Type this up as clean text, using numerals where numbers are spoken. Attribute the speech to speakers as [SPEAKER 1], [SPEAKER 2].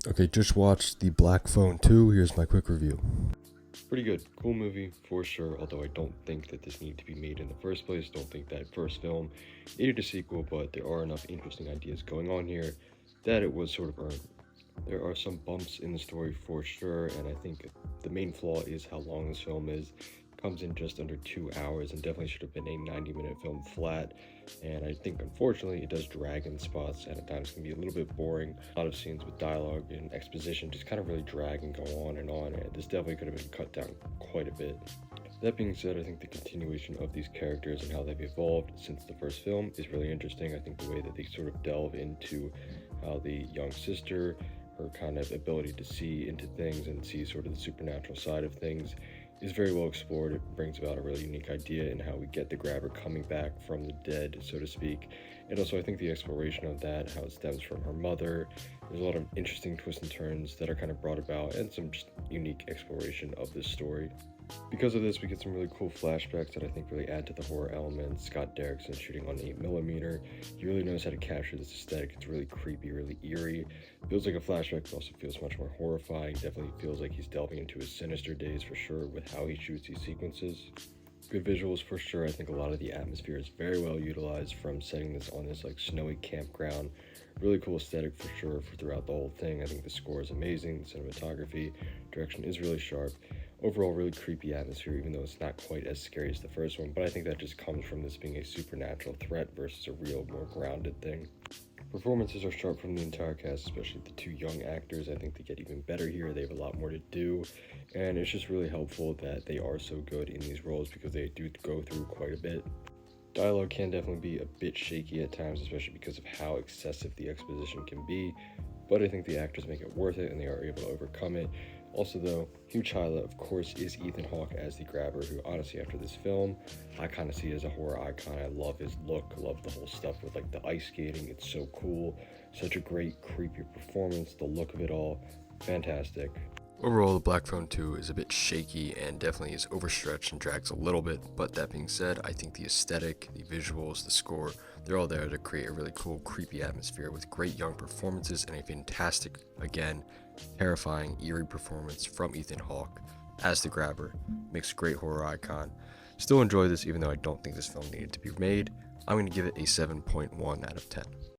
[SPEAKER 1] Okay, just watched The Black Phone 2. Here's my quick review.
[SPEAKER 2] Pretty good. Cool movie for sure, although I don't think that this needed to be made in the first place. Don't think that first film needed a sequel, but there are enough interesting ideas going on here that it was sort of earned. There are some bumps in the story for sure, and I think the main flaw is how long this film is. It comes in just under 2 hours and definitely should have been a 90-minute film flat. And I think unfortunately it does drag in spots and at times can be a little bit boring. A lot of scenes with dialogue and exposition just kind of really drag and go on, and this definitely could have been cut down quite a bit. That being said, I think the continuation of these characters and how they've evolved since the first film is really interesting. I think the way that they sort of delve into how the young sister, her kind of ability to see into things and see sort of the supernatural side of things, is very well explored. It brings about a really unique idea in how we get the grabber coming back from the dead, so to speak. And also, I think the exploration of that, how it stems from her mother, there's a lot of interesting twists and turns that are kind of brought about, and some just unique exploration of this story. Because of this, we get some really cool flashbacks that I think really add to the horror elements. Scott Derrickson shooting on 8mm. He really knows how to capture this aesthetic. It's really creepy, really eerie. Feels like a flashback, but also feels much more horrifying. Definitely feels like he's delving into his sinister days for sure with how he shoots these sequences. Good visuals for sure. I think a lot of the atmosphere is very well utilized, from setting this on this like snowy campground. Really cool aesthetic for sure for throughout the whole thing. I think the score is amazing. The cinematography, direction is really sharp. Overall, really creepy atmosphere, even though it's not quite as scary as the first one. But I think that just comes from this being a supernatural threat versus a real, more grounded thing. Performances are sharp from the entire cast, especially the two young actors. I think they get even better here. They have a lot more to do, and it's just really helpful that they are so good in these roles because they do go through quite a bit. Dialogue can definitely be a bit shaky at times, especially because of how excessive the exposition can be, but I think the actors make it worth it and they are able to overcome it. Also, though, huge highlight, of course, is Ethan Hawke as the grabber, who honestly, after this film, I kind of see as a horror icon. I love his look, love the whole stuff with like the ice skating. It's so cool. Such a great, creepy performance. The look of it all, fantastic.
[SPEAKER 1] Overall, The Black Phone 2 is a bit shaky and definitely is overstretched and drags a little bit, but that being said, I think the aesthetic, the visuals, the score, they're all there to create a really cool, creepy atmosphere with great young performances and a fantastic, again, terrifying, eerie performance from Ethan Hawke as the grabber. Makes a great horror icon. Still enjoy this even though I don't think this film needed to be made. I'm going to give it a 7.1 out of 10.